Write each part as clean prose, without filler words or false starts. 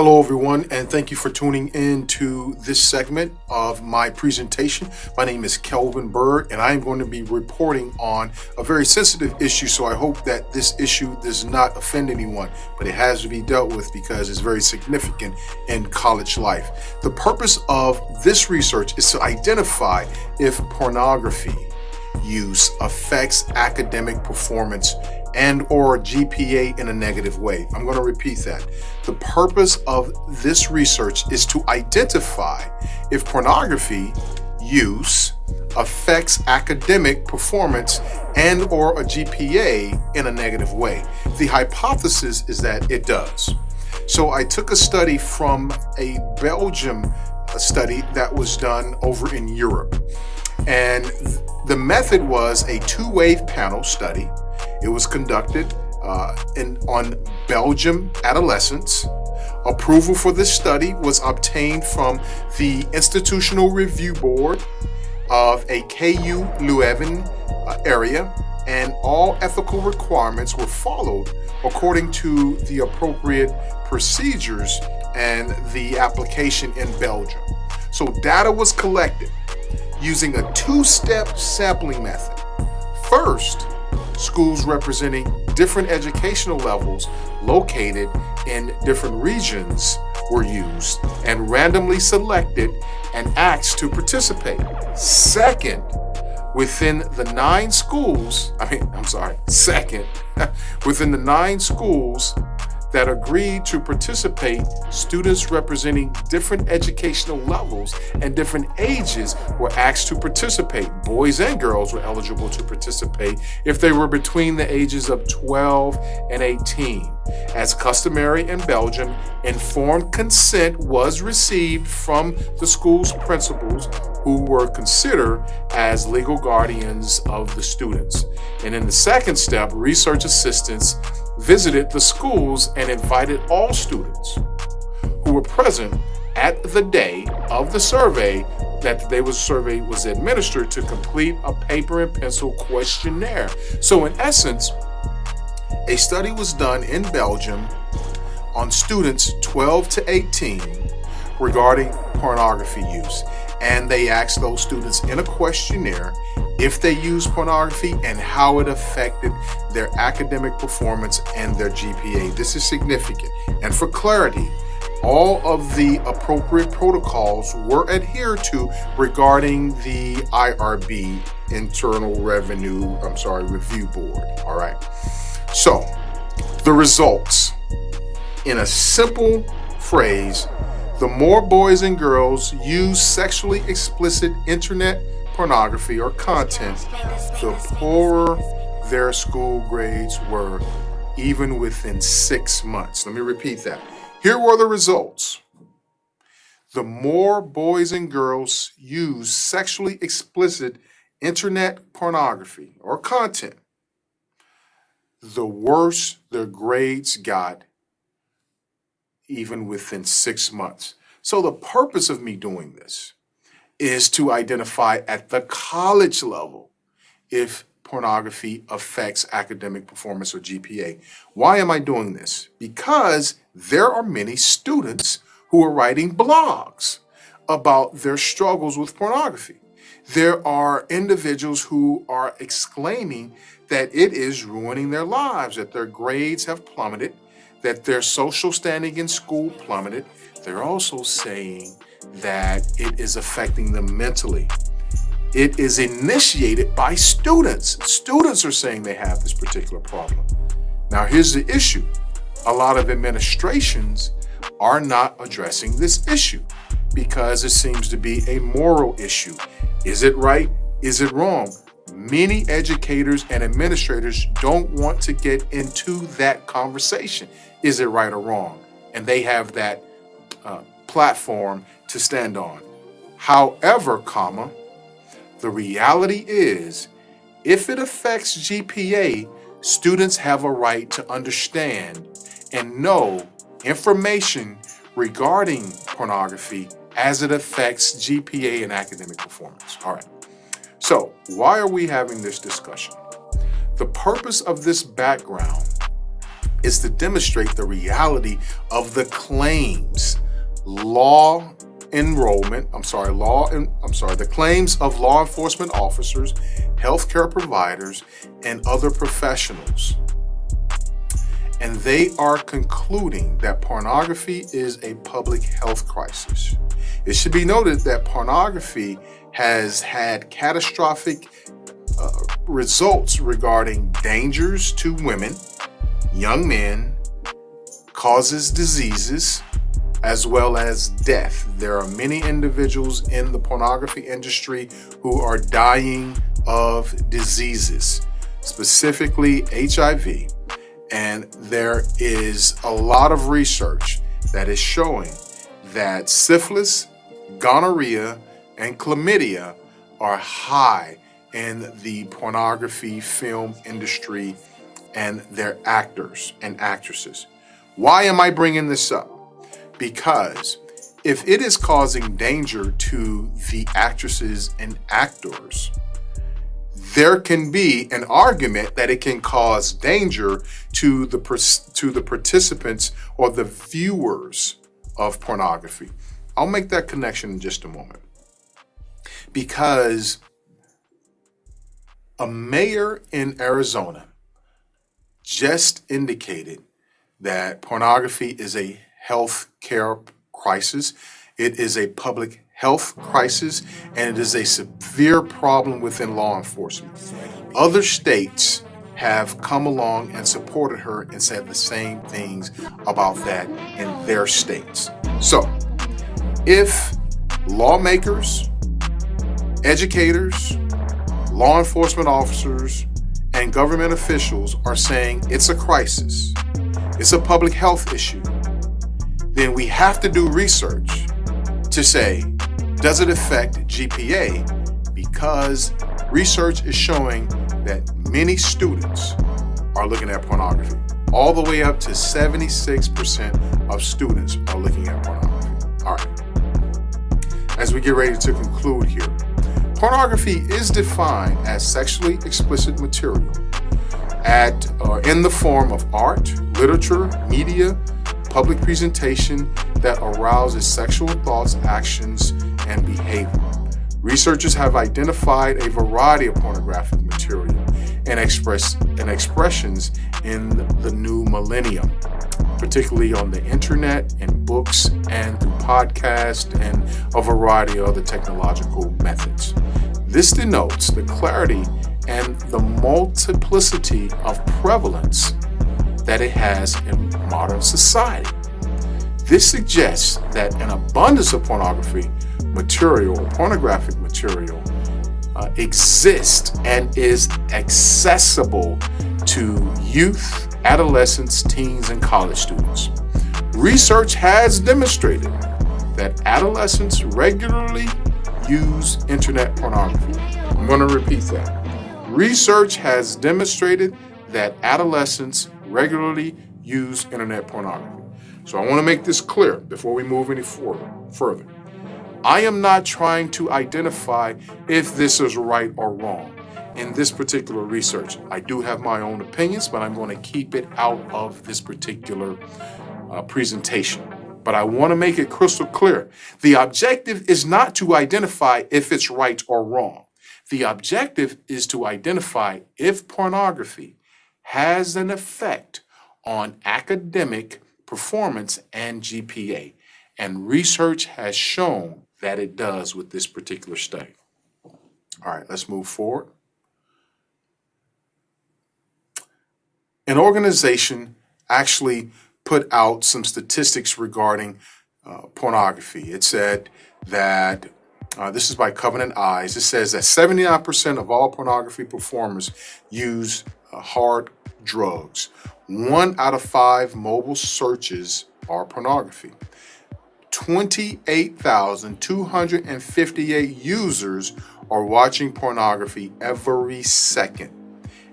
Hello, everyone, and thank you for tuning in to this segment of my presentation. My name is Kelvin Bird, and I am going to be reporting on a very sensitive issue, so I hope that this issue does not offend anyone, but it has to be dealt with because it's very significant in college life. The purpose of this research is to identify if pornography use affects academic performance and or GPA in a negative way. I'm going to repeat that. The purpose of this research is to identify if pornography use affects academic performance and or a GPA in a negative way. The hypothesis is that it does. So I took a study from a Belgium study that was done over in Europe. And the method was a two-wave panel study. It was conducted on Belgium adolescents. Approval for this study was obtained from the Institutional Review Board of a KU Leuven area, and all ethical requirements were followed according to the appropriate procedures and the application in Belgium. So data was collected using a two-step sampling method. First, schools representing different educational levels located in different regions were used and randomly selected and asked to participate. Second, within the 9 schools that agreed to participate, students representing different educational levels and different ages were asked to participate. Boys and girls were eligible to participate if they were between the ages of 12 and 18. As customary in Belgium, informed consent was received from the school's principals, who were considered as legal guardians of the students. And in the second step, research assistants visited the schools and invited all students who were present at the day of the survey was administered to complete a paper and pencil questionnaire. So in essence, a study was done in Belgium on students 12 to 18 regarding pornography use. And they asked those students in a questionnaire if they used pornography and how it affected their academic performance and their GPA. This is significant. And for clarity, all of the appropriate protocols were adhered to regarding the IRB, Review Board. All right. So the results, in a simple phrase, the more boys and girls use sexually explicit internet pornography or content, the poorer their school grades were, even within 6 months. Let me repeat that. Here were the results. The more boys and girls use sexually explicit internet pornography or content, the worse their grades got, even within 6 months. So the purpose of me doing this is to identify at the college level if pornography affects academic performance or GPA. Why am I doing this? Because there are many students who are writing blogs about their struggles with pornography. There are individuals who are exclaiming that it is ruining their lives, that their grades have plummeted, that their social standing in school plummeted. They're also saying that it is affecting them mentally. It is initiated by students. Students are saying they have this particular problem. Now, here's the issue. A lot of administrations are not addressing this issue because it seems to be a moral issue. Is it right? Is it wrong? Many educators and administrators don't want to get into that conversation. Is it right or wrong? And they have that platform to stand on. However, the reality is, if it affects GPA, students have a right to understand and know information regarding pornography as it affects GPA and academic performance. All right. So why are we having this discussion? The purpose of this background is to demonstrate the reality of the claims the claims of law enforcement officers, healthcare providers, and other professionals. And they are concluding that pornography is a public health crisis. It should be noted that pornography has had catastrophic results regarding dangers to women, young men, causes diseases, as well as death. There are many individuals in the pornography industry who are dying of diseases, specifically HIV. And there is a lot of research that is showing that syphilis, gonorrhea, and chlamydia are high in the pornography film industry and their actors and actresses. Why am I bringing this up? Because if it is causing danger to the actresses and actors, there can be an argument that it can cause danger to the participants or the viewers of pornography. I'll make that connection in just a moment. Because a mayor in Arizona just indicated that pornography is a health care crisis. It is a public health crisis, and it is a severe problem within law enforcement. Other states have come along and supported her and said the same things about that in their states. So, if lawmakers, educators, law enforcement officers, and government officials are saying it's a crisis, it's a public health issue, then we have to do research to say, does it affect G.P.A? Because research is showing that many students are looking at pornography. All the way up to 76% of students are looking at pornography. All right. As we get ready to conclude here, pornography is defined as sexually explicit material in the form of art, literature, media, public presentation that arouses sexual thoughts, actions, and behavior. Researchers have identified a variety of pornographic material and expressions in the new millennium, particularly on the internet, in books, and through podcasts, and a variety of other technological methods. This denotes the clarity and the multiplicity of prevalence that it has in modern society. This suggests that an abundance of pornography material or pornographic material exists and is accessible to youth, adolescents, teens, and college students. Research has demonstrated that adolescents regularly use internet pornography. I'm going to repeat that. Research has demonstrated that adolescents regularly use internet pornography. So I want to make this clear before we move any further. I am not trying to identify if this is right or wrong in this particular research. I do have my own opinions, but I'm going to keep it out of this particular presentation. But I want to make it crystal clear. The objective is not to identify if it's right or wrong. The objective is to identify if pornography has an effect on academic performance and G.P.A. And research has shown that it does with this particular study. All right, let's move forward. An organization actually put out some statistics regarding pornography. It said that, this is by Covenant Eyes, it says that 79% of all pornography performers use hard drugs. 1 out of 5 mobile searches are pornography. 28,258 users are watching pornography every second.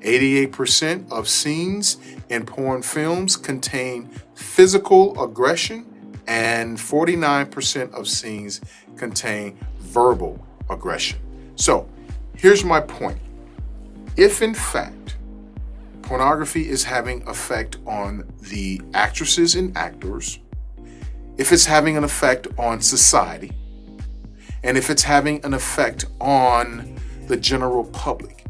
88% of scenes in porn films contain physical aggression, and 49% of scenes contain verbal aggression. So, here's my point. If in fact pornography is having effect on the actresses and actors, if it's having an effect on society, and if it's having an effect on the general public.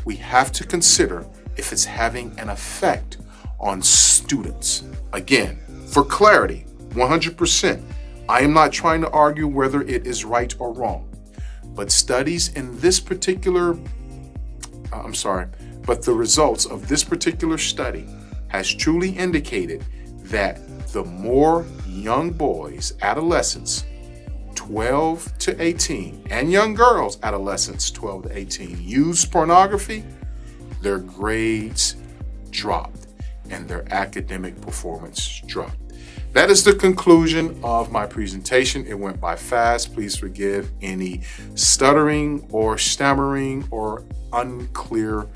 We have to consider if it's having an effect on students. Again, for clarity, 100%, I am not trying to argue whether it is right or wrong, but studies in this particular, but the results of this particular study has truly indicated that the more young boys, adolescents, 12 to 18, and young girls, adolescents, 12 to 18, use pornography, their grades dropped and their academic performance dropped. That is the conclusion of my presentation. It went by fast. Please forgive any stuttering or stammering or unclear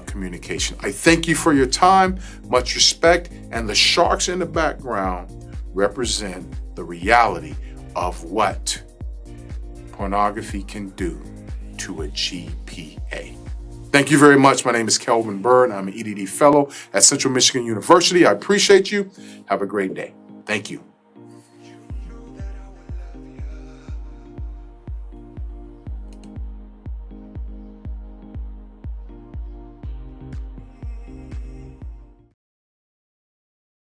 communication. I thank you for your time, much respect, and the sharks in the background represent the reality of what pornography can do to a G.P.A. Thank you very much. My name is Kelvin Bird. I'm an EDD fellow at Central Michigan University. I appreciate you. Have a great day. Thank you.